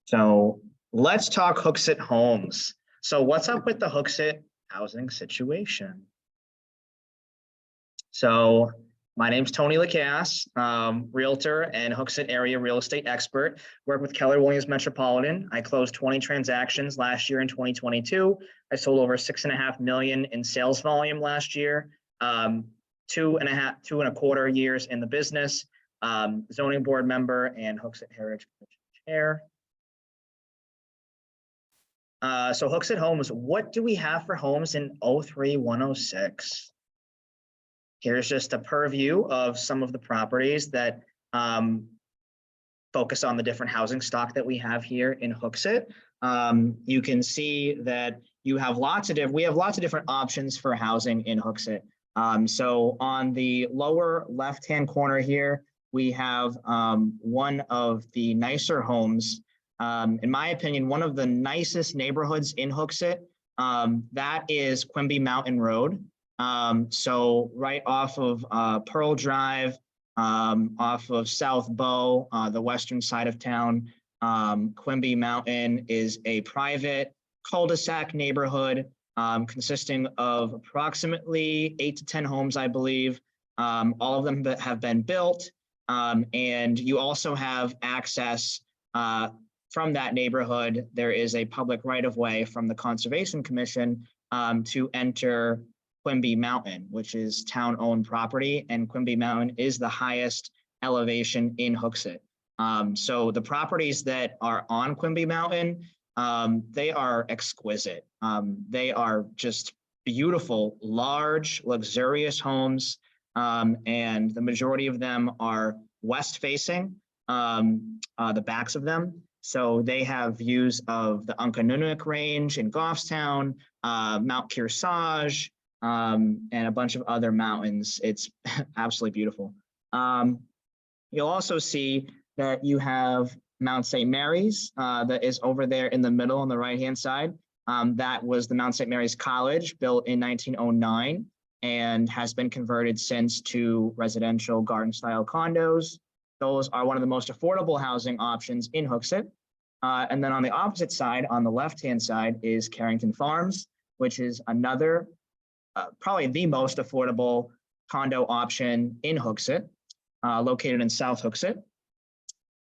So let's talk Hooksett homes. So what's up with the Hooksett housing situation? So my name's Tony Lacasse, realtor and Hooksett area real estate expert. Work with Keller Williams Metropolitan. I closed 20 transactions last year in 2022. I sold over 6.5 million in sales volume last year. 2.25 years in the business. Zoning board member and Hooksett Heritage Chair. So Hooksett Homes, what do we have for homes in 03106? Here's just a purview of some of the properties that focus on the different housing stock that we have here in Hooksett. You can see that we have lots of different options for housing in Hooksett. So on the lower left-hand corner here, we have one of the nicer homes. In my opinion, one of the nicest neighborhoods in Hooksett. That is Quimby Mountain Road. So right off of Pearl Drive, off of South Bow, the western side of town. Quimby Mountain is a private cul-de-sac neighborhood consisting of approximately 8 to 10 homes, I believe. All of them that have been built. And you also have access from that neighborhood. There is a public right-of-way from the Conservation Commission to enter Quimby Mountain, which is town-owned property, and Quimby Mountain is the highest elevation in Hooksett. So the properties that are on Quimby Mountain, they are exquisite. They are just beautiful, large, luxurious homes, and the majority of them are west-facing, the backs of them. So they have views of the Uncanunic Range in Goffstown, Mount Kearsarge, and a bunch of other mountains. It's absolutely beautiful. You'll also see that you have Mount St. Mary's that is over there in the middle on the right-hand side. That was the Mount St. Mary's College, built in 1909 and has been converted since to residential garden-style condos. Those are one of the most affordable housing options in Hooksett. And then on the opposite side, on the left-hand side, is Carrington Farms, which is another probably the most affordable condo option in Hooksett, located in South Hooksett.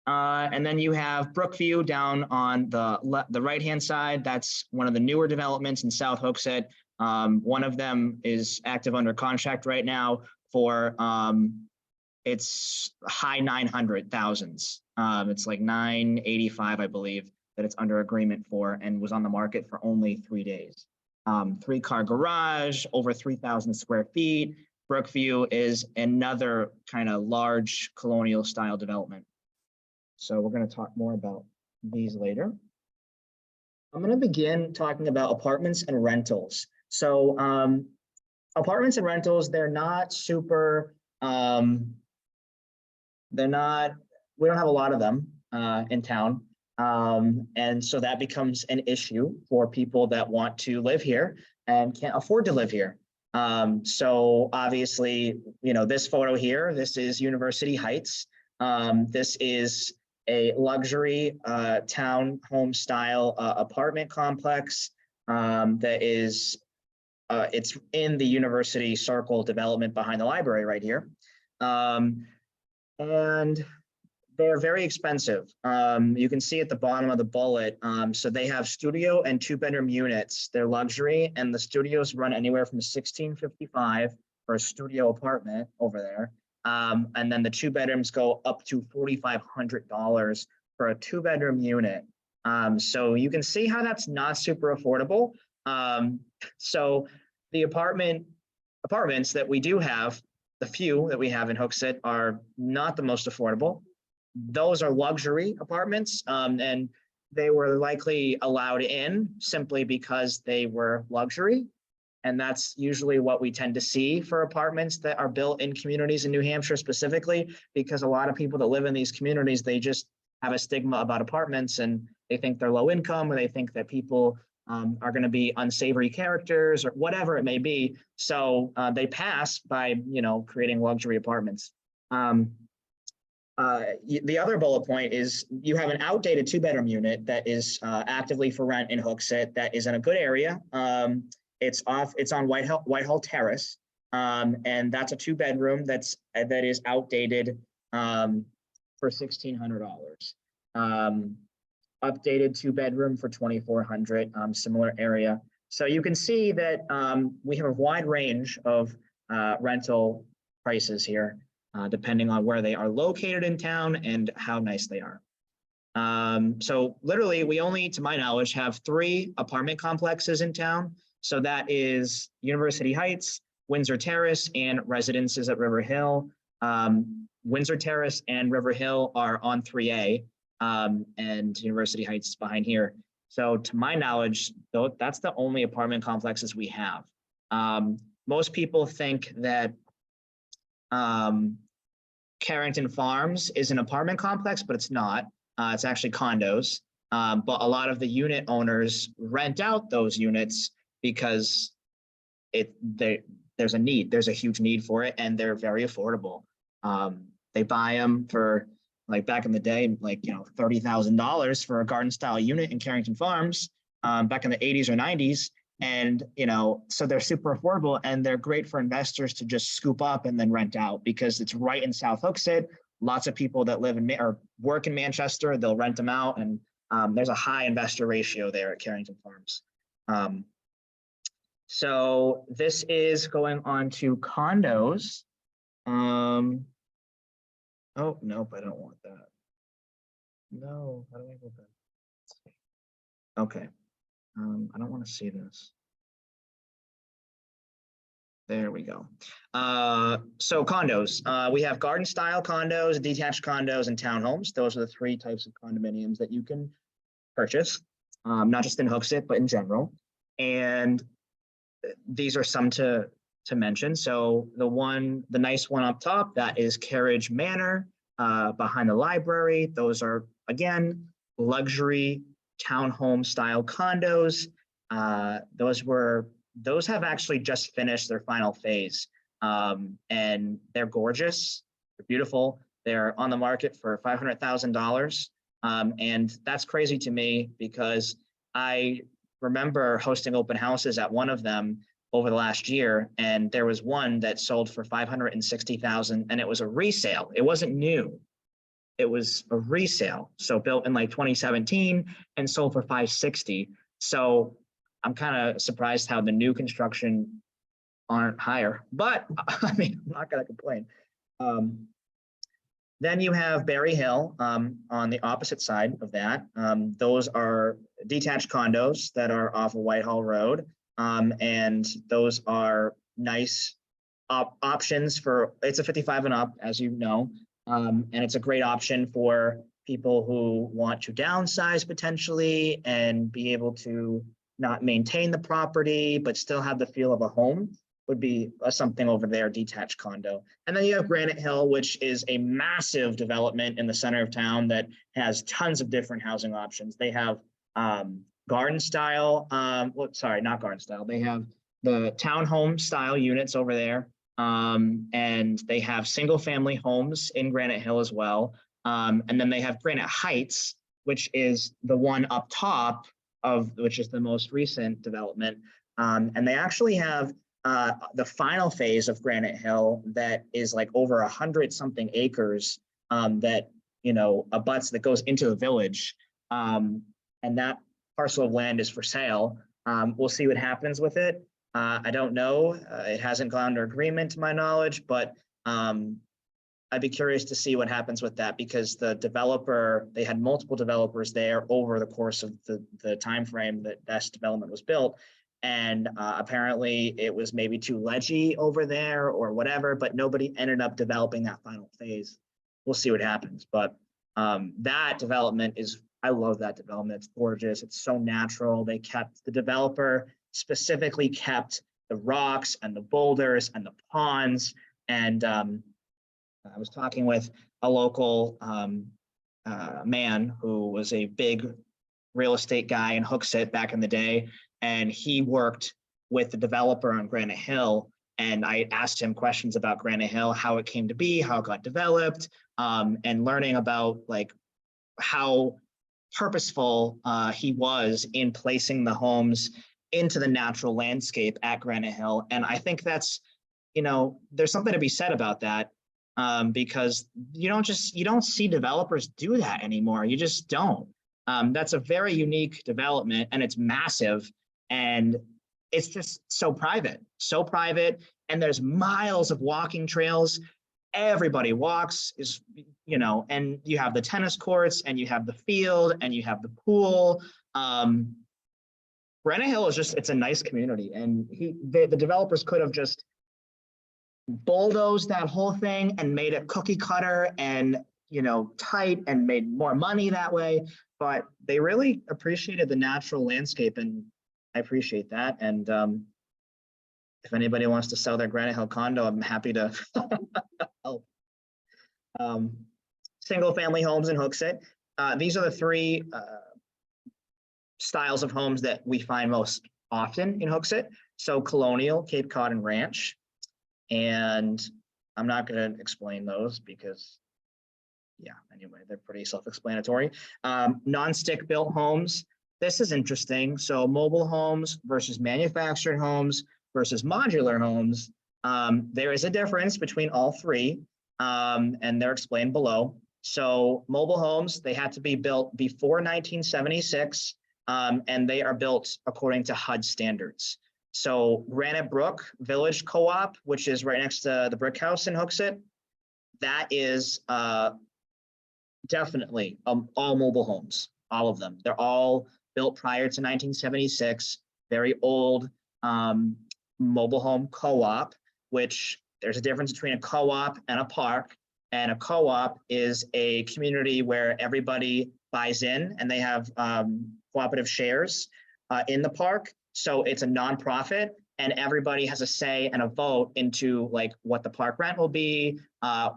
And then you have Brookview down on the right-hand side. That's one of the newer developments in South Hooksett. One of them is active under contract right now for it's high 900,000s. It's like 985, I believe, that it's under agreement for, and was on the market for only 3 days. 3-car garage, over 3,000 square feet. Brookview is another kind of large colonial style development. So we're going to talk more about these later. I'm going to begin talking about apartments and rentals. So apartments and rentals, they're not super, we don't have a lot of them in town. And so that becomes an issue for people that want to live here and can't afford to live here. So obviously, you know, this photo here, this is University Heights. This is a luxury town home style apartment complex that is, it's in the University Circle development behind the library right here. And they're very expensive. You can see at the bottom of the bullet, so they have studio and 2-bedroom units. They're luxury, and the studios run anywhere from $1,655 for a studio apartment over there. And then the 2 bedrooms go up to $4,500 for a 2-bedroom unit. So you can see how that's not super affordable. So the apartments that we do have, the few that we have in Hooksett, are not the most affordable. Those are luxury apartments, and they were likely allowed in simply because they were luxury. And that's usually what we tend to see for apartments that are built in communities in New Hampshire specifically, because a lot of people that live in these communities, they just have a stigma about apartments, and they think they're low income, or they think that people are going to be unsavory characters or whatever it may be. So they pass by, you know, creating luxury apartments. The other bullet point is you have an outdated 2-bedroom unit that is actively for rent in Hooksett that is in a good area. It's on Whitehall Terrace, and that's a 2-bedroom that is outdated for $1,600. Updated 2-bedroom for $2,400, similar area. So you can see that we have a wide range of rental prices here, depending on where they are located in town and how nice they are. So literally, we only, to my knowledge, have 3 apartment complexes in town. So that is University Heights, Windsor Terrace, and Residences at River Hill. Windsor Terrace and River Hill are on 3A, and University Heights is behind here. So to my knowledge, though, that's the only apartment complexes we have. Most people think that Carrington Farms is an apartment complex, but it's not. It's actually condos. But a lot of the unit owners rent out those units because there's a need. There's a huge need for it, and they're very affordable. They buy them for, like back in the day, like, $30,000 for a garden style unit in Carrington Farms, back in the 80s or 90s. And, so they're super affordable, and they're great for investors to just scoop up and then rent out because it's right in South Hooksett. Lots of people that live in or work in Manchester, they'll rent them out. And there's a high investor ratio there at Carrington Farms. So this is going on to condos. Oh, nope, I don't want that. No, how do I go back? Okay. I don't want to see this. There we go. So condos, we have garden style condos, detached condos, and townhomes. Those are the 3 types of condominiums that you can purchase, not just in Hooksett, but in general. And these are some to mention. So the nice one up top, that is Carriage Manor, behind the library. Those are, again, luxury townhome style condos. Those have actually just finished their final phase, and they're gorgeous. They're beautiful. They're on the market for $500,000, and that's crazy to me because I remember hosting open houses at one of them over the last year, and there was one that sold for $560,000, and it was a resale. It wasn't new. It was a resale. So built in like 2017 and sold for $560,000. So I'm kind of surprised how the new construction aren't higher, but I mean, I'm not going to complain. Then you have Berry Hill on the opposite side of that. Those are detached condos that are off of Whitehall Road. And those are nice options for, it's a 55 and up, as you know, and it's a great option for people who want to downsize potentially and be able to not maintain the property, but still have the feel of a home. Would be something over there, detached condo. And then you have Granite Hill, which is a massive development in the center of town that has tons of different housing options. They have garden style, sorry, not garden style. They have the townhome style units over there. And they have single family homes in Granite Hill as well. And then they have Granite Heights, which is the one up top which is the most recent development. And they actually have the final phase of Granite Hill that is like over 100-something acres that, abuts, that goes into the village. And that parcel of land is for sale. We'll see what happens with it. I don't know. It hasn't gone to agreement to my knowledge, but I'd be curious to see what happens with that because the developer, they had multiple developers there over the course of the time frame that this development was built. And apparently it was maybe too ledgy over there or whatever, but nobody ended up developing that final phase. We'll see what happens. But that development is, I love that development. It's gorgeous. It's so natural. The developer specifically kept the rocks and the boulders and the ponds. And I was talking with a local man who was a big real estate guy in Hooksett back in the day. And he worked with the developer on Granite Hill. And I asked him questions about Granite Hill, how it came to be, how it got developed. and learning about like how purposeful he was in placing the homes into the natural landscape at Granite Hill. And I think that's, there's something to be said about that, because you don't see developers do that anymore. You just don't. That's a very unique development, and it's massive, and it's just so private, and there's miles of walking trails. Everybody walks, and you have the tennis courts, and you have the field, and you have the pool. Granite Hill is it's a nice community, and the developers could have just bulldozed that whole thing and made it cookie cutter and tight and made more money that way. But they really appreciated the natural landscape, and I appreciate that. And if anybody wants to sell their Granite Hill condo, I'm happy to help. Single family homes in Hooksett. These are the three styles of homes that we find most often in Hooksett. So colonial, Cape Cod, and ranch. And I'm not going to explain those because, yeah, anyway, they're pretty self-explanatory. Non-stick built homes. This is interesting. So mobile homes versus manufactured homes versus modular homes. There is a difference between all three, and they're explained below. So mobile homes, they had to be built before 1976, and they are built according to HUD standards. So Granite Brook Village Co-op, which is right next to the brick house in Hooksett, that is definitely all mobile homes, all of them. They're all built prior to 1976, very old mobile home co-op, which there's a difference between a co-op and a park. And a co-op is a community where everybody buys in and they have cooperative shares in the park. So it's a nonprofit, and everybody has a say and a vote into like what the park rent will be,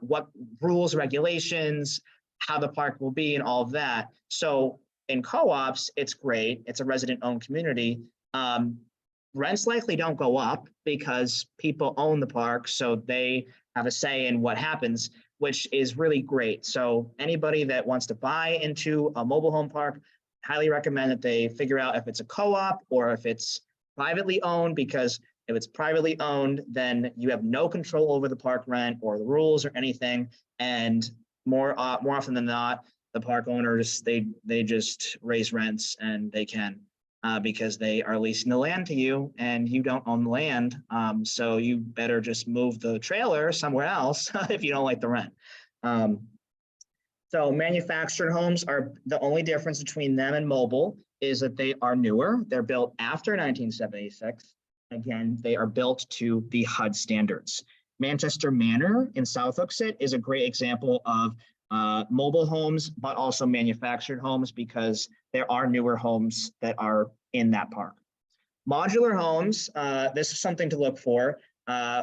what rules, regulations, how the park will be, and all of that. So in co-ops, it's great. It's a resident-owned community. Rents likely don't go up because people own the park, so they have a say in what happens, which is really great. So anybody that wants to buy into a mobile home park, highly recommend that they figure out if it's a co-op or if it's privately owned, because if it's privately owned, then you have no control over the park rent or the rules or anything. And more often than not, the park owners, they just raise rents, and they can because they are leasing the land to you and you don't own the land. So you better just move the trailer somewhere else if you don't like the rent. So manufactured homes are the only difference between them and mobile is that they are newer. They're built after 1976. Again, they are built to the HUD standards. Manchester Manor in South Hooksett is a great example of mobile homes, but also manufactured homes, because there are newer homes that are in that park. Modular homes, this is something to look for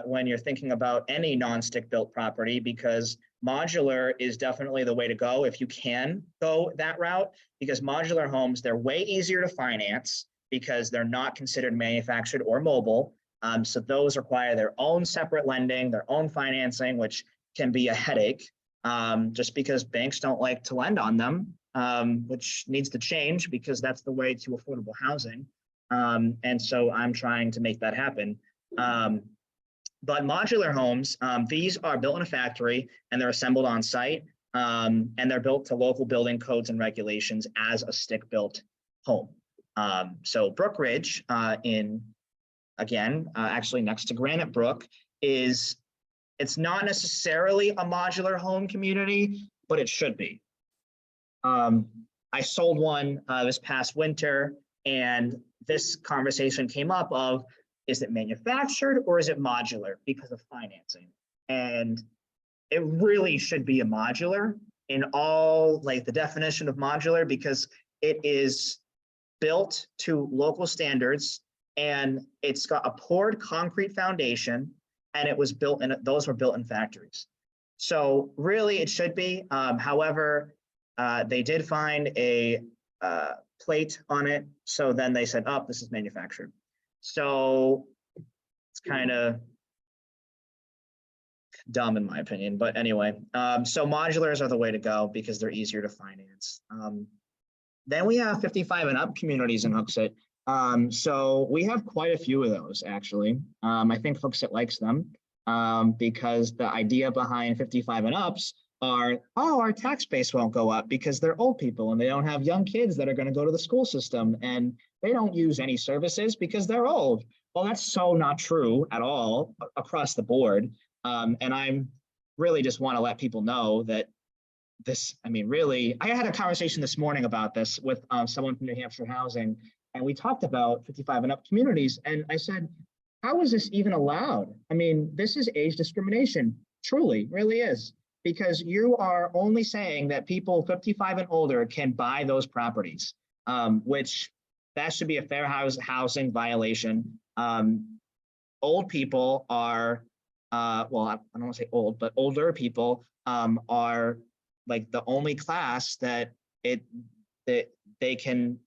when you're thinking about any non-stick built property, because modular is definitely the way to go if you can go that route, because modular homes, they're way easier to finance because they're not considered manufactured or mobile. So those require their own separate lending, their own financing, which can be a headache just because banks don't like to lend on them, which needs to change because that's the way to affordable housing. And so I'm trying to make that happen. But modular homes, these are built in a factory and they're assembled on site, and they're built to local building codes and regulations as a stick-built home. So Brook Ridge actually next to Granite Brook it's not necessarily a modular home community, but it should be. I sold one this past winter, and this conversation came up of, is it manufactured or is it modular because of financing? And it really should be a modular in all, like the definition of modular, because it is built to local standards and it's got a poured concrete foundation, and it was built in, those were built in factories. So really it should be. However, they did find a plate on it. So then they said, oh, this is manufactured. So it's kind of dumb in my opinion, but anyway, so modulars are the way to go because they're easier to finance. Then we have 55 and up communities in Hooksett. So we have quite a few of those actually. I think Hooksett likes them because the idea behind 55 and ups are, oh, our tax base won't go up because they're old people and they don't have young kids that are going to go to the school system and they don't use any services because they're old. Well, that's so not true at all across the board. And I'm really just want to let people know that this, I mean, really, I had a conversation this morning about this with someone from New Hampshire Housing, and we talked about 55 and up communities. And I said, how is this even allowed? I mean, this is age discrimination, truly, really is, because you are only saying that people 55 and older can buy those properties, which that should be a fair housing violation. Old people are, well, I don't want to say old, but older people are like the only class that they can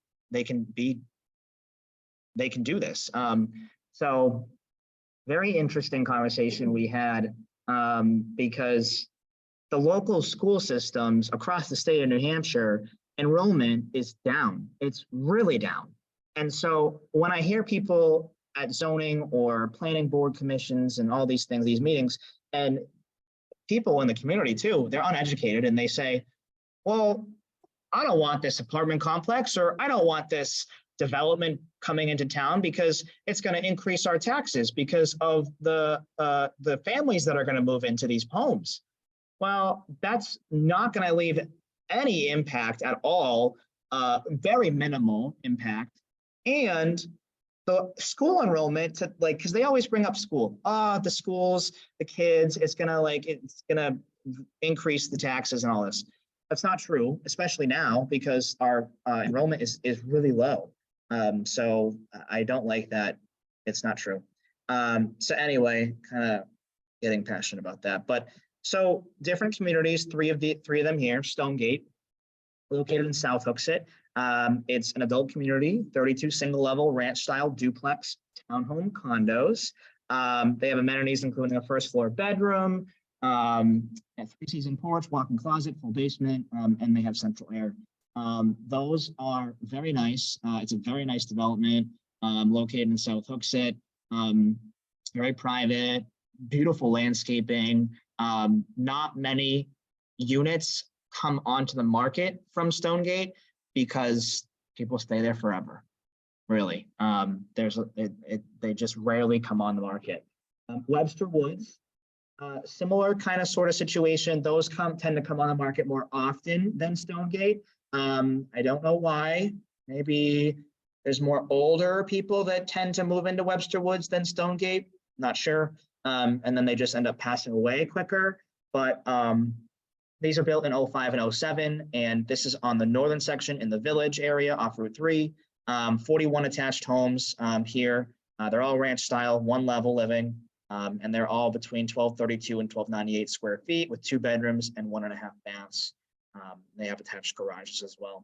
do this. So very interesting conversation we had because the local school systems across the state of New Hampshire, enrollment is down. It's really down. And so when I hear people at zoning or planning board commissions and all these things, these meetings, and people in the community too, they're uneducated and they say, well, I don't want this apartment complex, or I don't want this development coming into town because it's going to increase our taxes because of the families that are going to move into these homes. Well, that's not going to leave any impact at all, very minimal impact. And the school enrollment, to like, because they always bring up school. The schools, the kids, it's gonna increase the taxes and all this. That's not true, especially now because our enrollment is really low. So I don't like that. It's not true. So anyway, kind of getting passionate about that. But so different communities, three of them here, Stonegate, located in South Hooksett. It's an adult community, 32 single level ranch style duplex townhome condos. They have amenities including a first floor bedroom, a 3-season porch, walk-in closet, full basement, and they have central air. Those are very nice. It's a very nice development located in South Hooksett, very private, beautiful landscaping. Not many units come onto the market from Stonegate because people stay there forever, really. They just rarely come on the market. Webster Woods, similar kind of sort of situation. Those tend to come on the market more often than Stonegate. I don't know why. Maybe there's more older people that tend to move into Webster Woods than Stonegate. Not sure. And then they just end up passing away quicker. But these are built in 05 and 07, and this is on the northern section in the village area off Route 3. 41 attached homes here. They're all ranch style, one level living, and they're all between 1232 and 1298 square feet with 2 bedrooms and 1.5 baths. They have attached garages as well.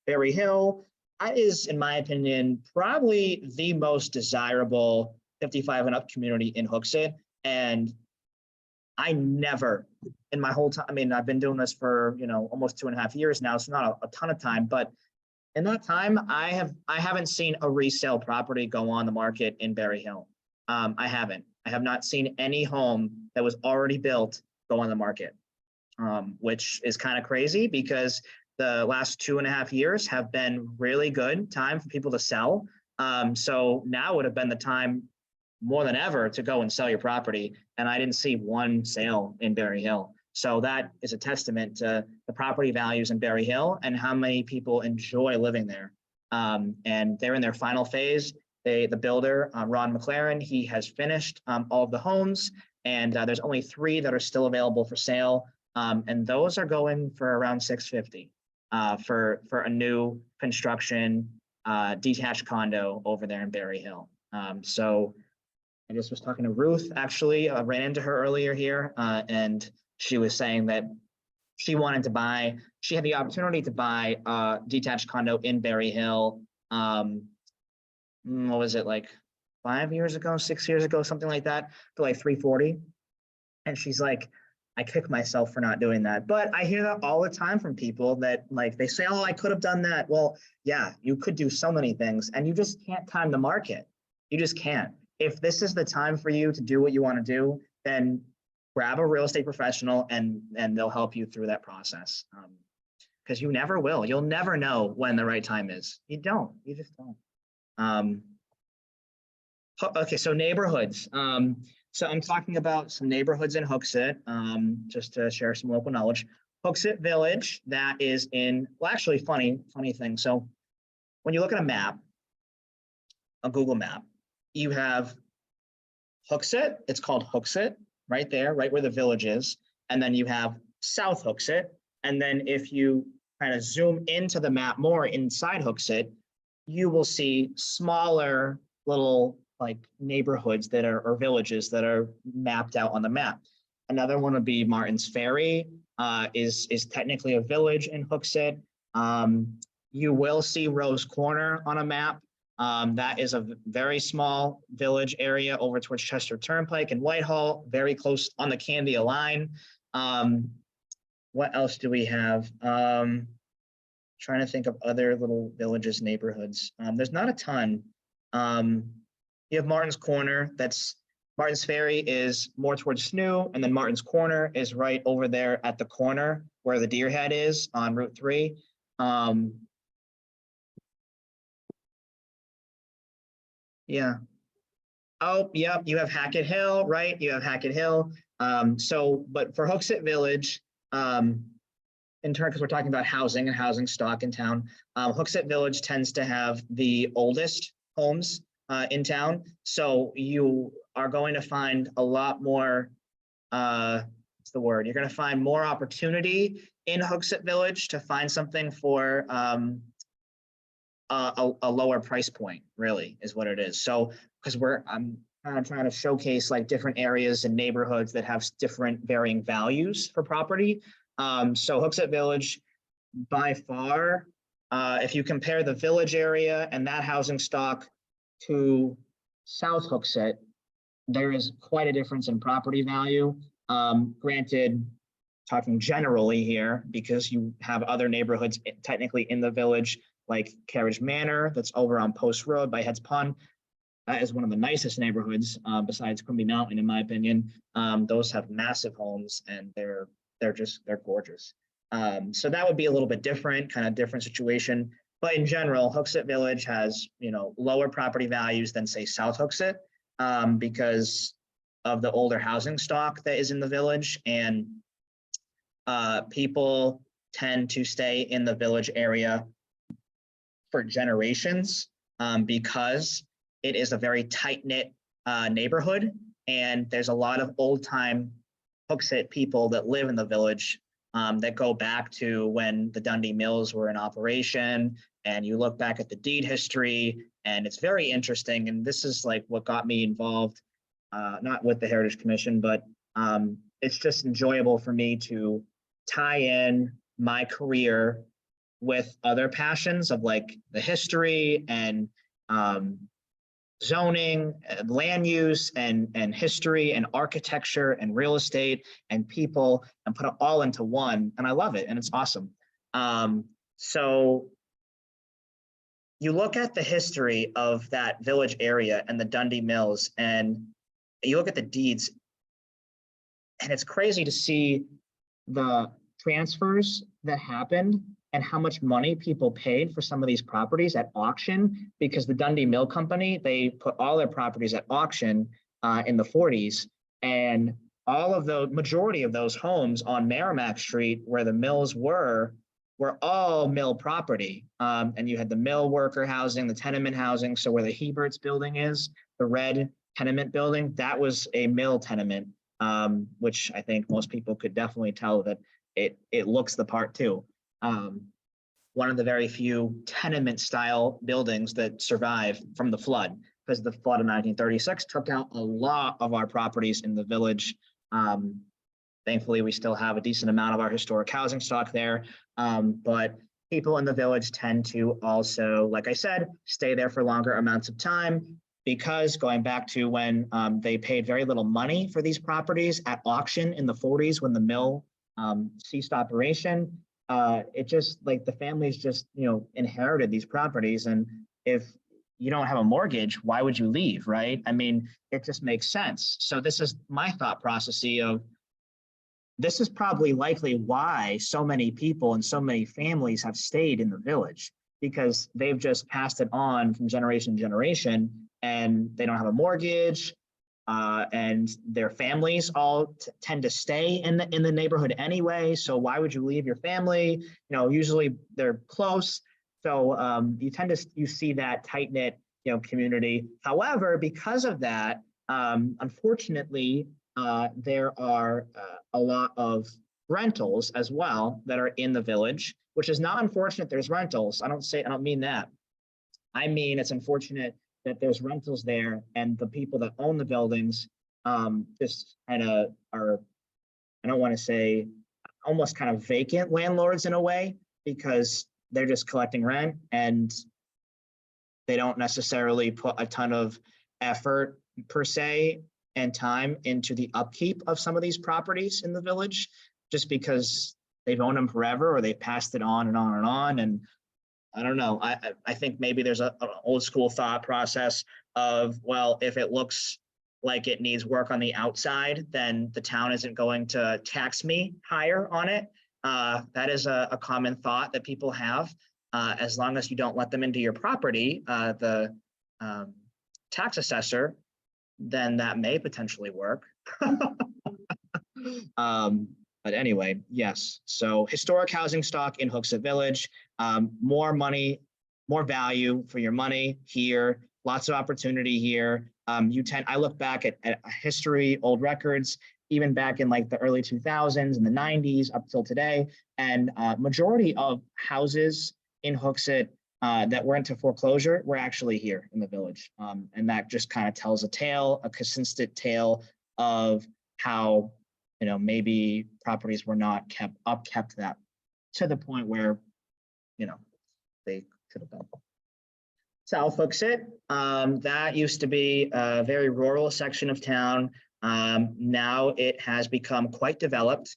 Berry Hill is, in my opinion, probably the most desirable 55 and up community in Hooksett. And I never, in my whole time, I mean, I've been doing this for, almost 2.5 years now. It's not a ton of time, but in that time, I haven't seen a resale property go on the market in Berry Hill. I haven't. I have not seen any home that was already built go on the market, which is kind of crazy because the last 2.5 years have been really good time for people to sell. So now would have been the time more than ever to go and sell your property. And I didn't see one sale in Berry Hill. So that is a testament to the property values in Berry Hill and how many people enjoy living there. And they're in their final phase. The builder, Ron McLaren, he has finished all of the homes, and there's only 3 that are still available for sale. And those are going for around $650 for a new construction detached condo over there in Berry Hill. So I just was talking to Ruth, actually, ran into her earlier here, and she was saying that she wanted to buy, she had the opportunity to buy a detached condo in Berry Hill. What was it, like 5 years ago, 6 years ago, something like that, for like $340. And she's like, I kick myself for not doing that. But I hear that all the time from people that like they say, oh, I could have done that. Well, yeah, you could do so many things and you just can't time the market. You just can't. If this is the time for you to do what you want to do, then grab a real estate professional and they'll help you through that process. Because you never will. You'll never know when the right time is. You don't. You just don't. Okay, so neighborhoods. So I'm talking about some neighborhoods in Hooksett, just to share some local knowledge. Hooksett Village, that is in, well, actually, funny thing. So when you look at a map, a Google map, you have Hooksett. It's called Hooksett right there, right where the village is. And then you have South Hooksett. And then if you kind of zoom into the map more inside Hooksett, you will see smaller little like neighborhoods that are, or villages that are mapped out on the map. Another one would be Martin's Ferry, is technically a village in Hooksett. You will see Rose Corner on a map. That is a very small village area over towards Chester Turnpike and Whitehall, very close on the Candia line. What else do we have? Trying to think of other little villages, neighborhoods. There's not a ton. You have Martin's Corner. That's Martin's Ferry is more towards Snoo, and then Martin's Corner is right over there at the corner where the Deer Head is on Route 3. Yeah. Oh, yeah, you have Hackett Hill, right? You have Hackett Hill. But for Hooksett Village, in turn, because we're talking about housing and housing stock in town, Hooksett Village tends to have the oldest homes in town. So you are going to find a lot more, what's the word? You're going to find more opportunity in Hooksett Village to find something for a lower price point, really, is what it is. So, because I'm kind of trying to showcase like different areas and neighborhoods that have different varying values for property. So Hooksett Village, by far, if you compare the village area and that housing stock to South Hooksett, there is quite a difference in property value. Granted, talking generally here, because you have other neighborhoods technically in the village, like Carriage Manor, that's over on Post Road by Heads Pond. That is one of the nicest neighborhoods besides Quimby Mountain, in my opinion. Those have massive homes and they're gorgeous. So that would be a little bit different, kind of different situation. But in general, Hooksett Village has, lower property values than say South Hooksett because of the older housing stock that is in the village, and people tend to stay in the village area for generations because it is a very tight-knit neighborhood, and there's a lot of old-time Hooksett people that live in the village that go back to when the Dundee Mills were in operation, and you look back at the deed history, and it's very interesting. And this is like what got me involved, not with the Heritage Commission, but it's just enjoyable for me to tie in my career with other passions of like the history and zoning, land use, and history and architecture and real estate and people, and put it all into one. And I love it, and it's awesome. So you look at the history of that village area and the Dundee Mills, and you look at the deeds, and it's crazy to see the transfers that happened and how much money people paid for some of these properties at auction, because the Dundee Mill Company, they put all their properties at auction in the 40s, and all of the majority of those homes on Merrimack Street where the mills were all mill property. And you had the mill worker housing, the tenement housing. So where the Hebert's building is, the red tenement building, that was a mill tenement, which I think most people could definitely tell that it looks the part too. One of the very few tenement style buildings that survived from the flood, because the flood of 1936 took out a lot of our properties in the village. Thankfully, we still have a decent amount of our historic housing stock there. But people in the village tend to also, like I said, stay there for longer amounts of time. because going back to when they paid very little money for these properties at auction in the 40s when the mill ceased operation, it just like the families just, inherited these properties. And if you don't have a mortgage, why would you leave, right? I mean, it just makes sense. So this is my thought process of this is probably likely why so many people and so many families have stayed in the village, because they've just passed it on from generation to generation, and they don't have a mortgage, and their families all tend to stay in the neighborhood anyway. So why would you leave your family? Usually they're close. So you see that tight knit community. However, because of that, unfortunately, there are a lot of rentals as well that are in the village, which is not unfortunate. There's rentals. I don't mean that. I mean, it's unfortunate that there's rentals there, and the people that own the buildings just kind of are, I don't want to say, almost kind of vacant landlords in a way, because they're just collecting rent and they don't necessarily put a ton of effort per se and time into the upkeep of some of these properties in the village, just because they've owned them forever or they passed it on and on and on. And I don't know. I think maybe there's an old school thought process of, well, if it looks like it needs work on the outside, then the town isn't going to tax me higher on it. That is a common thought that people have. As long as you don't let them into your property, the tax assessor, then that may potentially work. But anyway, yes. So historic housing stock in Hooksett Village, more money, more value for your money here, lots of opportunity here. I look back at history, old records, even back in like the early 2000s and the 90s up till today. And majority of houses in Hooksett that went into foreclosure were actually here in the village. And that just kind of tells a consistent tale of how maybe properties were not kept that to the point where, they could have been. South Hooksett, that used to be a very rural section of town. Now it has become quite developed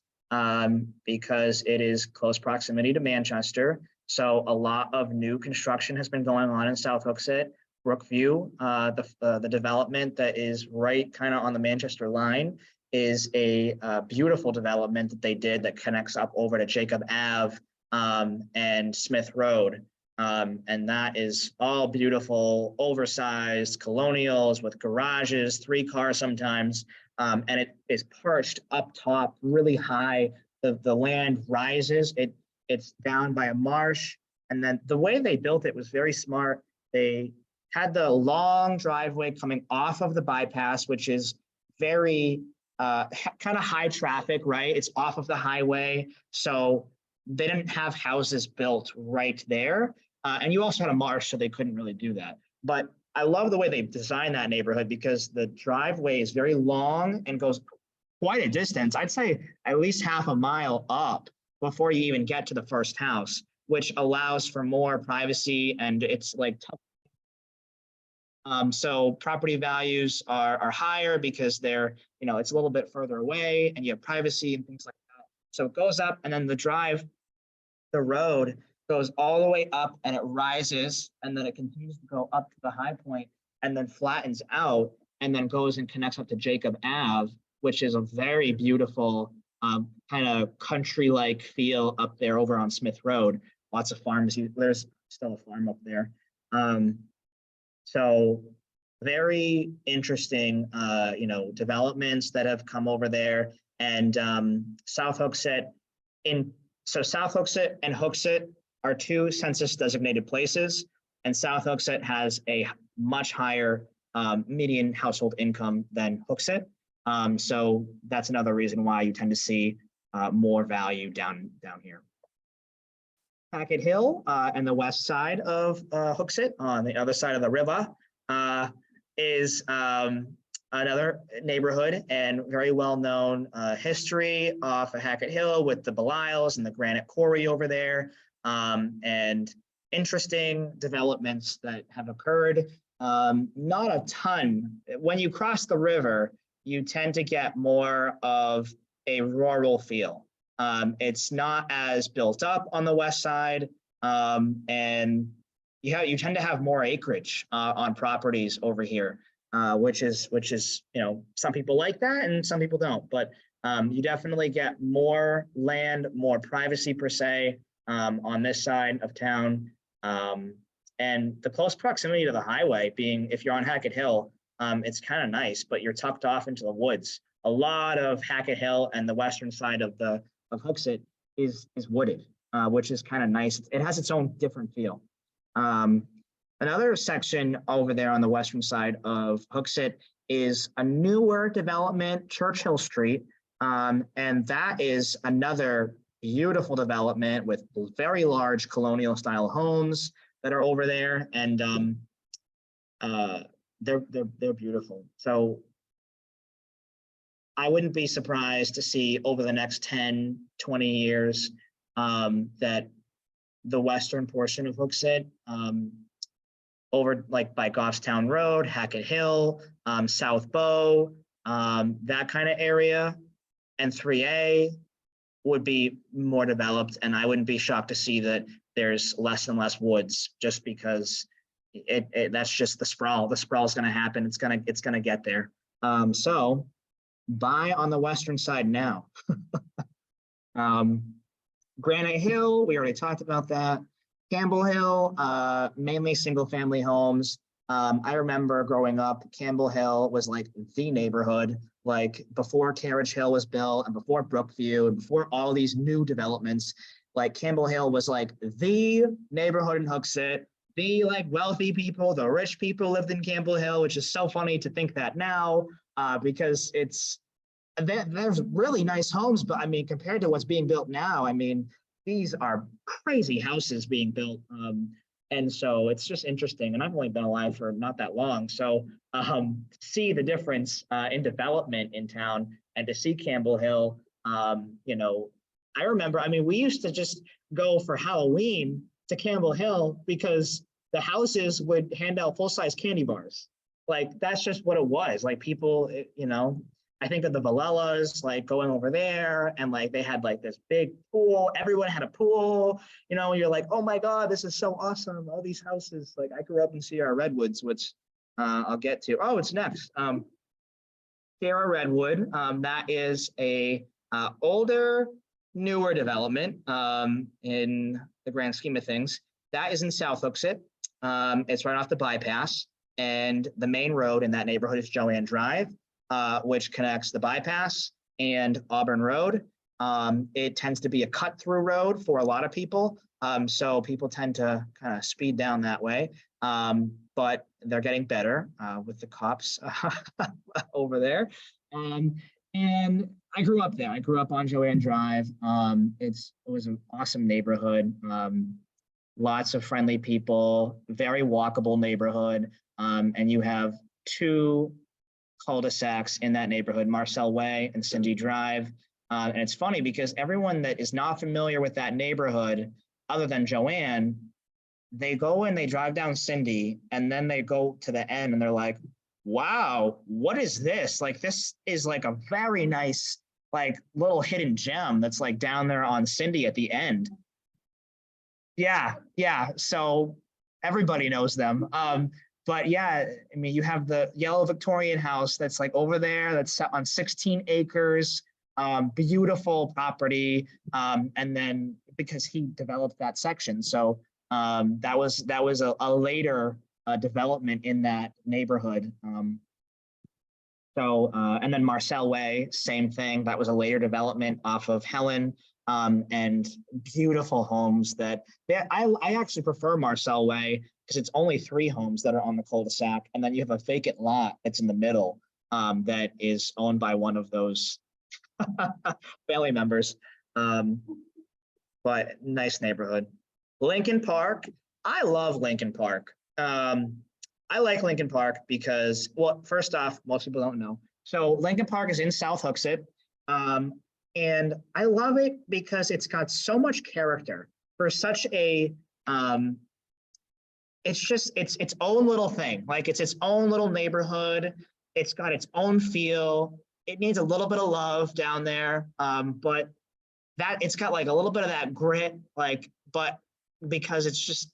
because it is close proximity to Manchester. So a lot of new construction has been going on in South Hooksett. Brookview, the development that is right kind of on the Manchester line, is a beautiful development that they did that connects up over to Jacob Ave and Smith Road. And that is all beautiful, oversized colonials with garages, 3 cars sometimes. And it is perched up top really high. The land rises. It's down by a marsh. And then the way they built it was very smart. They had the long driveway coming off of the bypass, which is very kind of high traffic, right? It's off of the highway. So they didn't have houses built right there. And you also had a marsh, so they couldn't really do that. But I love the way they designed that neighborhood, because the driveway is very long and goes quite a distance. I'd say at least half a mile up before you even get to the first house, which allows for more privacy, and it's like so property values are higher because they're, it's a little bit further away and you have privacy and things like that. So it goes up, and then the road goes all the way up and it rises, and then it continues to go up to the high point and then flattens out and then goes and connects up to Jacob Ave, which is a very beautiful kind of country-like feel up there over on Smith Road. Lots of farms. There's still a farm up there. So very interesting, developments that have come over there. And South Hooksett and Hooksett are 2 census designated places, and South Hooksett has a much higher median household income than Hooksett. So that's another reason why you tend to see more value down here. Hackett Hill and the west side of Hooksett, on the other side of the river, is another neighborhood and very well-known history off of Hackett Hill with the Belisles and the granite quarry over there, and interesting developments that have occurred Not a ton. When you cross the river, you tend to get more of a rural feel. It's not as built up on the west side, and you tend to have more acreage on properties over here, which is some people like that and some people don't. But you definitely get more land, more privacy per se on this side of town. And the close proximity to the highway being, if you're on Hackett Hill, it's kind of nice, but you're tucked off into the woods. A lot of Hackett Hill and the western side of Hooksett is wooded, which is kind of nice. It has its own different feel. Another section over there on the western side of Hooksett is a newer development, Churchill Street, and that is another beautiful development with very large colonial style homes that are over there, and they're beautiful. So I wouldn't be surprised to see over the next 10, 20 years that the western portion of Hooksett, over like by Goffstown Road, Hackett Hill, South Bow, that kind of area, and 3A would be more developed, and I wouldn't be shocked to see that there's less and less woods, just because that's just the sprawl. The sprawl is going to happen. It's going to get there. So buy on the western side now. Granite Hill, we already talked about that. Campbell Hill, mainly single family homes. I remember growing up, Campbell Hill was like the neighborhood, like before Carriage Hill was built and before Brookview and before all these new developments. Like Campbell Hill was like the neighborhood in Hooksett. The like wealthy people, the rich people lived in Campbell Hill, which is so funny to think that now, because there's really nice homes, but I mean, compared to what's being built now, I mean, these are crazy houses being built. And so it's just interesting. And I've only been alive for not that long. So see the difference in development in town, and to see Campbell Hill, I remember, I mean, we used to just go for Halloween to Campbell Hill because the houses would hand out full-size candy bars. Like, that's just what it was. Like, people, I think of the Valellas, like going over there, and like they had like this big pool. Everyone had a pool, you're like, oh my God, this is so awesome. All these houses. Like, I grew up in Sierra Redwoods, which I'll get to. Oh, it's next. Sierra Redwood, that is a older, newer development in the grand scheme of things. That is in South Hooksett. It's right off the bypass, and the main road in that neighborhood is Joanne Drive, which connects the bypass and Auburn Road. It tends to be a cut-through road for a lot of people, so people tend to kind of speed down that way. But they're getting better with the cops over there. And I grew up there. I grew up on Joanne Drive. It was an awesome neighborhood. Lots of friendly people, very walkable neighborhood. And you have two cul-de-sacs in that neighborhood, Marcel Way and Cindy Drive. And it's funny because everyone that is not familiar with that neighborhood, other than Joanne, they go and they drive down Cindy, and then they go to the end and they're like, wow, what is this? Like, this is like a very nice, like, little hidden gem that's like down there on Cindy at the end. Yeah. So everybody knows them. But yeah, I mean, you have the yellow Victorian house that's like over there, that's on 16 acres, beautiful property. And then because he developed that section, so that was a later development in that neighborhood. And then Marcel Way, same thing. That was a later development off of Helen, and beautiful homes that I actually prefer Marcel Way because it's only 3 homes that are on the cul-de-sac, and then you have a vacant lot that's in the middle that is owned by one of those family members. But nice neighborhood. Lincoln Park. I love Lincoln Park. I like Lincoln Park because, well, first off, most people don't know. So Lincoln Park is in South Hooksett. And I love it because it's got so much character for such a it's just, it's its own little thing. Like it's its own little neighborhood. It's got its own feel. It needs a little bit of love down there. But that it's got like a little bit of that grit, like, but because it's just,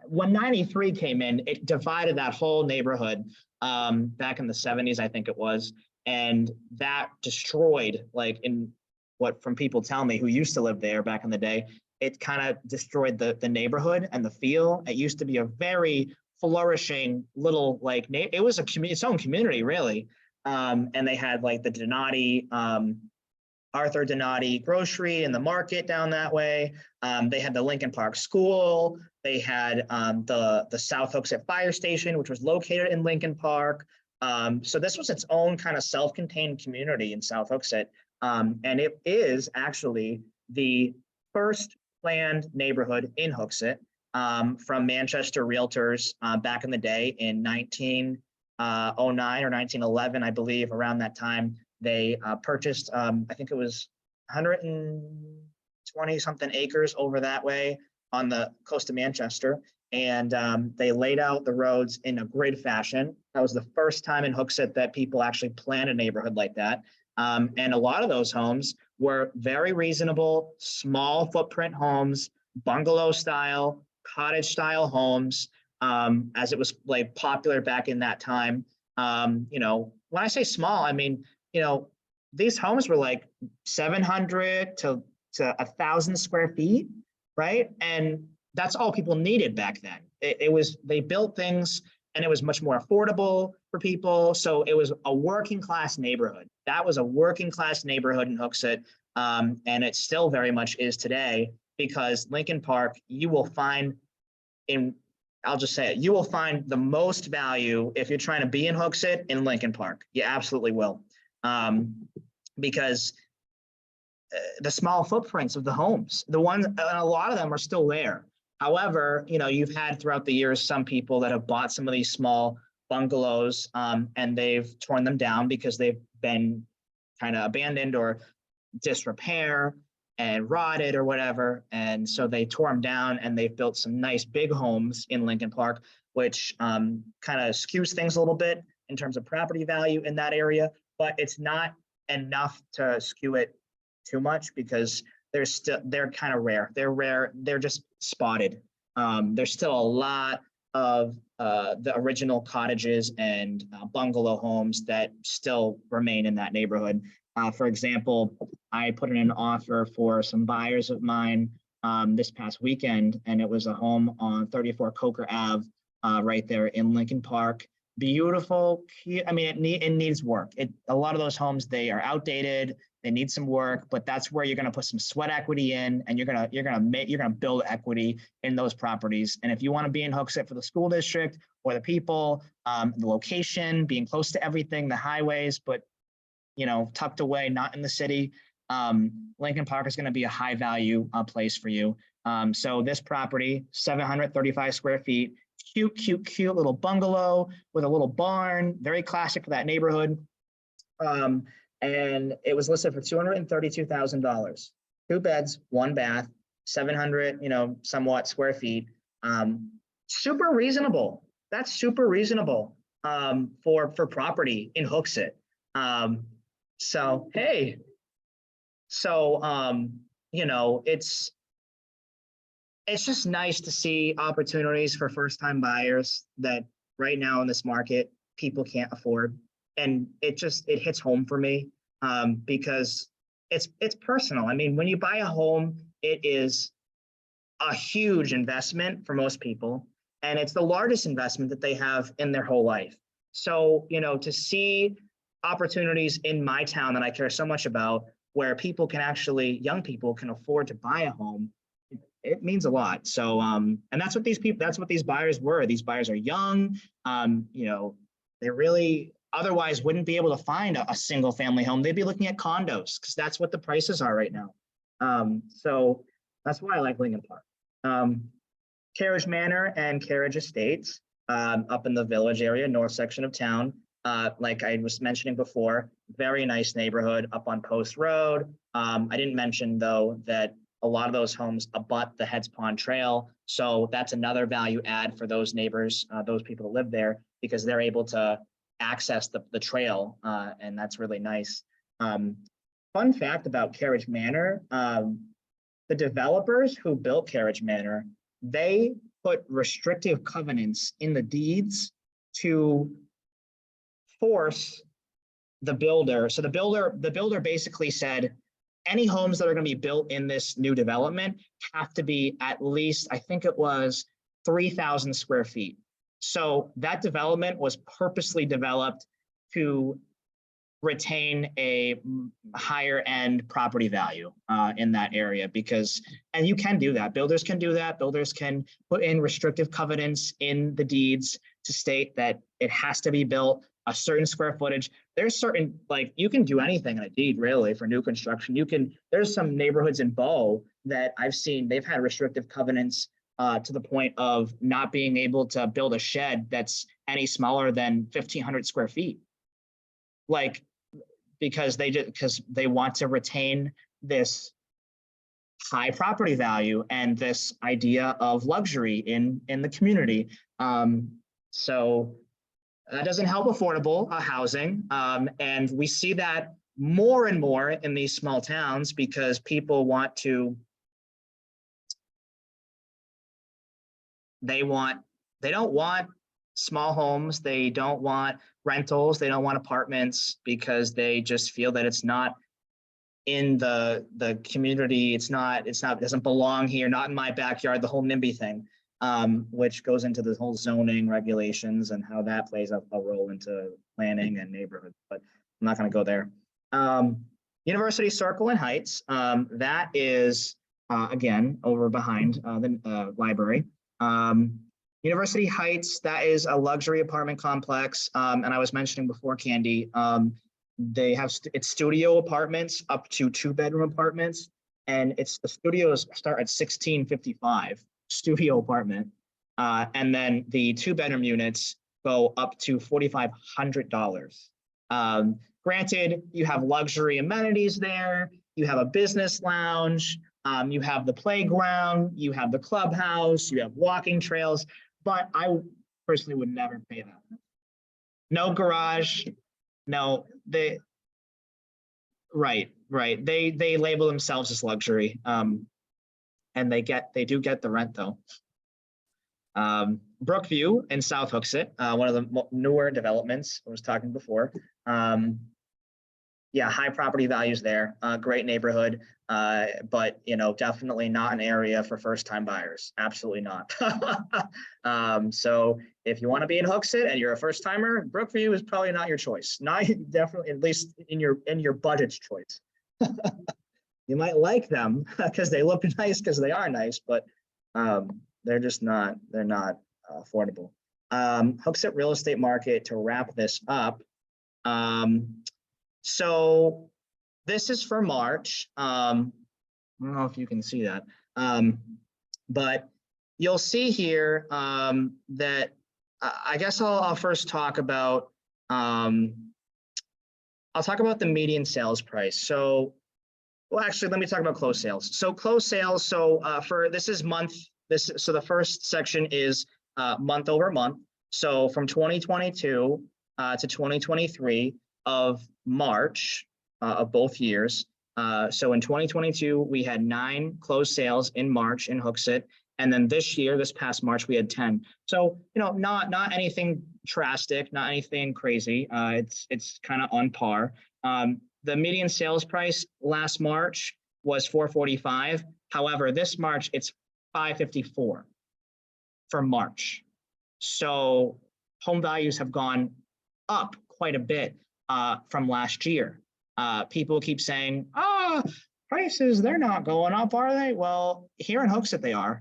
when 93 came in, it divided that whole neighborhood back in the 70s, I think it was. And that destroyed, like in what from people tell me who used to live there back in the day, it kind of destroyed the neighborhood and the feel. It used to be a very flourishing little, like, it was its own community, really. And they had like the Donati, Arthur Donati grocery and the market down that way. They had the Lincoln Park School. They had the South Hooksett Fire Station, which was located in Lincoln Park. So this was its own kind of self-contained community in South Hooksett. And it is actually the first planned neighborhood in Hooksett from Manchester Realtors back in the day in 1909 or 1911, I believe, around that time. They purchased, I think it was 120 something acres over that way on the coast of Manchester. And they laid out the roads in a grid fashion. That was the first time in Hooksett that people actually planned a neighborhood like that. And a lot of those homes were very reasonable, small footprint homes, bungalow style, cottage style homes, as it was like popular back in that time. You know, when I say small, I mean, you know, these homes were like 700 to 1,000 square feet, right? And that's all people needed back then. It was, they built things and it was much more affordable for people. So it was a working class neighborhood. That was a working class neighborhood in Hooksett. And it still very much is today, because Lincoln Park, you will find I'll just say it, you will find the most value if you're trying to be in Hooksett in Lincoln Park. You absolutely will. Because the small footprints of the homes, the ones, and a lot of them are still there. However, you know, you've had throughout the years some people that have bought some of these small bungalows and they've torn them down because they've been kind of abandoned or disrepair and rotted or whatever. And so they tore them down and they've built some nice big homes in Lincoln Park, which kind of skews things a little bit in terms of property value in that area. But it's not enough to skew it too much, because they're kind of rare. They're rare. They're just spotted. There's still a lot of the original cottages and bungalow homes that still remain in that neighborhood. For example, I put in an offer for some buyers of mine this past weekend, and it was a home on 34 Coker Ave, right there in Lincoln Park. Beautiful. I mean, it needs work. A lot of those homes, they are outdated. They need some work, but that's where you're going to put some sweat equity in, and you're gonna build equity in those properties. And if you want to be in Hooksett for the school district or the people, the location, being close to everything, the highways, but you know, tucked away, not in the city, Lincoln Park is going to be a high value place for you. So this property, 735 square feet, cute little bungalow with a little barn, very classic for that neighborhood. And it was listed for $232,000. 2 beds, 1 bath, 700, you know, somewhat square feet. Super reasonable. That's super reasonable for property in Hooksett. So hey, so you know, it's just nice to see opportunities for first-time buyers that right now in this market people can't afford. And it hits home for me because it's personal. I mean, when you buy a home, it is a huge investment for most people, and it's the largest investment that they have in their whole life. So, you know, to see opportunities in my town that I care so much about, where people can actually, young people can afford to buy a home, it means a lot. So, and that's what these buyers were. These buyers are young, you know, they really otherwise wouldn't be able to find a single family home. They'd be looking at condos because that's what the prices are right now. So that's why I like Lincoln Park. Carriage Manor and Carriage Estates up in the Village area, north section of town. Like I was mentioning before, very nice neighborhood up on Post Road. I didn't mention though that a lot of those homes abut the Heads Pond Trail. So that's another value add for those neighbors, those people who live there, because they're able to access the trail, and that's really nice. Fun fact about Carriage Manor, the developers who built Carriage Manor, they put restrictive covenants in the deeds to force the builder. So the builder basically said, any homes that are going to be built in this new development have to be at least, I think it was 3,000 square feet. So that development was purposely developed to retain a higher end property value in that area, because, and you can do that. Builders can do that. Builders can put in restrictive covenants in the deeds to state that it has to be built a certain square footage. There's certain, like, you can do anything in a deed really for new construction. You can, there's some neighborhoods in Bow that I've seen, they've had restrictive covenants to the point of not being able to build a shed that's any smaller than 1,500 square feet. Like, because they want to retain this high property value and this idea of luxury in the community. So that doesn't help affordable housing. And we see that more and more in these small towns because people want to, they don't want small homes, they don't want rentals, they don't want apartments, because they just feel that it's not in the community, it doesn't belong here, not in my backyard, the whole NIMBY thing, which goes into the whole zoning regulations and how that plays a role into planning and neighborhood, but I'm not going to go there. University Circle and Heights, that is again over behind the library. University Heights, that is a luxury apartment complex. And I was mentioning before, Candy, they have it's studio apartments up to 2-bedroom apartments. And the studios start at $1,655 studio apartment. And then the 2-bedroom units go up to $4,500. Granted, you have luxury amenities there. You have a business lounge. You have the playground. You have the clubhouse. You have walking trails. But I personally would never pay that. No garage, no, right. They label themselves as luxury, and they do get the rent though. Brookview in South Hooksett, one of the newer developments I was talking before. Yeah, high property values there, great neighborhood, but definitely not an area for first-time buyers. Absolutely not. So if you want to be in Hooksett and you're a first-timer, Brookview is probably not your choice. Not definitely, at least in your budget's choice. You might like them because they look nice, because they are nice, but they're just not. They're not affordable. Hooksett real estate market, to wrap this up. So this is for March. I don't know if you can see that, but you'll see here that I guess I'll first talk about I'll talk about the median sales price. So, well, actually, let me talk about closed sales. So closed sales. So for this is month. So the first section is month over month. So from 2022 to 2023 of March of both years. So in 2022, we had 9 closed sales in March in Hooksett. And then this past March, we had 10. So, not anything drastic, not anything crazy. It's kind of on par. The median sales price last March was $445. However, this March, it's $554 for March. So home values have gone up quite a bit from last year. People keep saying, prices, they're not going up, are they? Well, here in Hooksett, they are.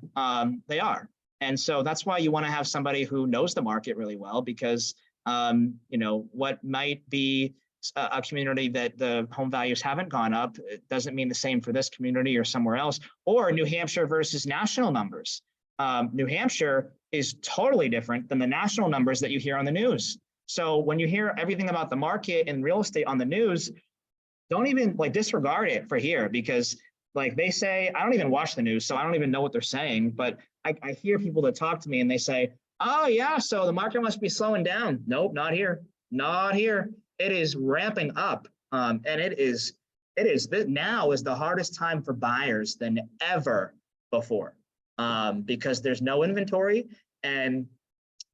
They are. And so that's why you want to have somebody who knows the market really well, because, what might be a community that the home values haven't gone up, it doesn't mean the same for this community or somewhere else, or New Hampshire versus national numbers. New Hampshire is totally different than the national numbers that you hear on the news. So when you hear everything about the market and real estate on the news, don't even disregard it for here, because like they say, I don't even watch the news, so I don't even know what they're saying, but I hear people that talk to me and they say, oh yeah, so the market must be slowing down. Nope, not here, not here. It is ramping up. And now is the hardest time for buyers than ever before, because there's no inventory. And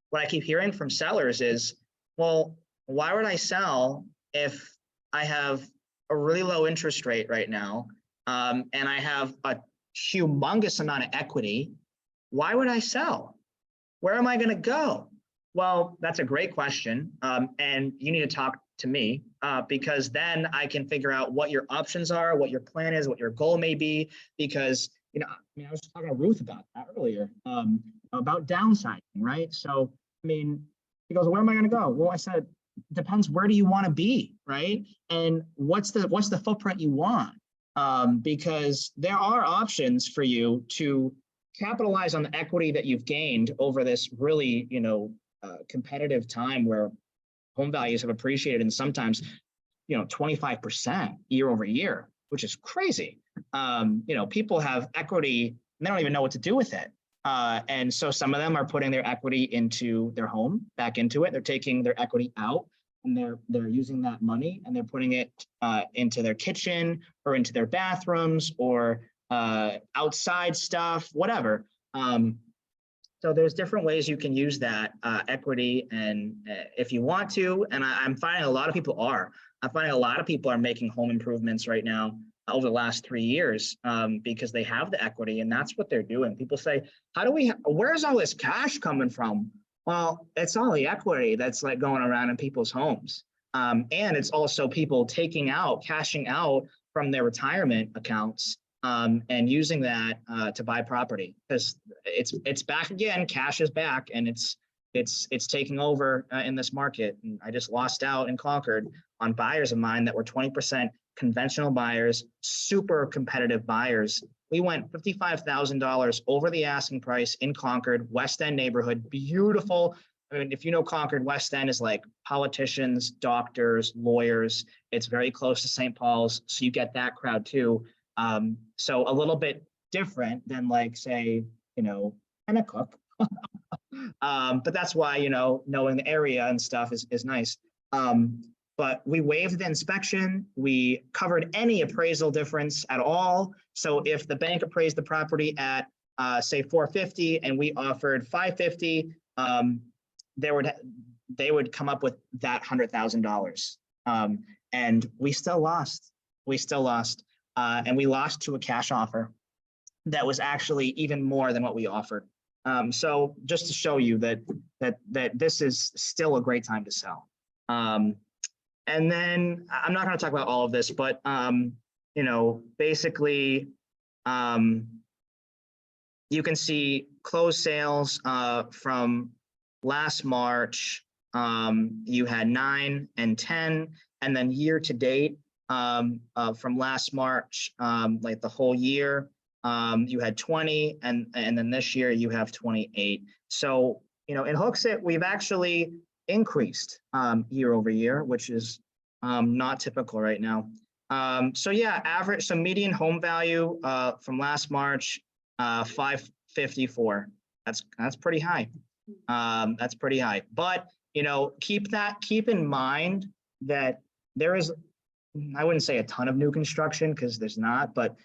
what I keep hearing from sellers is, well, why would I sell if I have a really low interest rate right now, and I have a humongous amount of equity? Why would I sell? Where am I going to go? Well, that's a great question. And you need to talk to me, because then I can figure out what your options are, what your plan is, what your goal may be. Because, I was talking to Ruth about that earlier, about downsizing, right? So, he goes, where am I going to go? Well, I said, depends. Where do you want to be, right? And what's the footprint you want? Because there are options for you to capitalize on the equity that you've gained over this really, competitive time where home values have appreciated, and sometimes, 25% year over year, which is crazy. People have equity and they don't even know what to do with it. And so some of them are putting their equity into their home, back into it. They're taking their equity out and they're using that money and they're putting it into their kitchen or into their bathrooms or outside stuff, whatever. So there's different ways you can use that equity, and if you want to, and I'm finding a lot of people are. I'm finding a lot of people are making home improvements right now over the last 3 years, because they have the equity, and that's what they're doing. People say, where's all this cash coming from? Well, it's all the equity that's like going around in people's homes. And it's also people cashing out from their retirement accounts, and using that to buy property, because it's back again. Cash is back, and it's taking over in this market. And I just lost out in Concord on buyers of mine that were 20% conventional buyers, super competitive buyers. We went $55,000 over the asking price in Concord, West End neighborhood, beautiful. If you know Concord, West End is like politicians, doctors, lawyers. It's very close to St. Paul's, so you get that crowd too. So a little bit different than like, say, Pennacook. But that's why, knowing the area and stuff is nice. But we waived the inspection. We covered any appraisal difference at all. So if the bank appraised the property at, say, 450 and we offered 550, they would come up with that $100,000. And we still lost. And we lost to a cash offer that was actually even more than what we offered. So just to show you that this is still a great time to sell. And then I'm not going to talk about all of this, but basically, you can see closed sales from last March. You had 9 and 10, and then year to date, from last March, like the whole year, you had 20, and then this year you have 28. So, in Hooksett, we've actually increased year over year, which is not typical right now. So yeah, median home value from last March, 554. That's pretty high. That's pretty high. But keep in mind that there is, I wouldn't say a ton of new construction, because there's not, but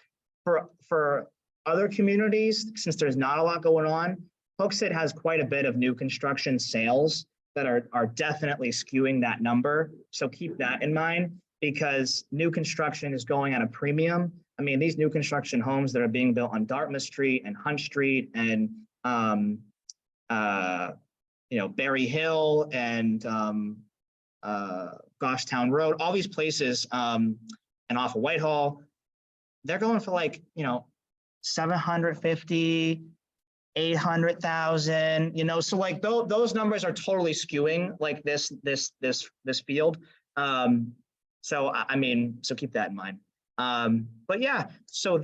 for other communities, since there's not a lot going on, Hooksett has quite a bit of new construction sales that are definitely skewing that number. So keep that in mind, because new construction is going at a premium. These new construction homes that are being built on Dartmouth Street and Hunt Street and Berry Hill and Goshtown Road, all these places, and off of Whitehall, they're going for like, 750, 800,000, so like those numbers are totally skewing like this field. So keep that in mind. But yeah, so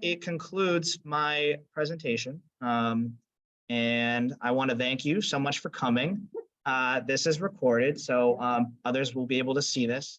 it concludes my presentation. And I want to thank you so much for coming. This is recorded, so others will be able to see this.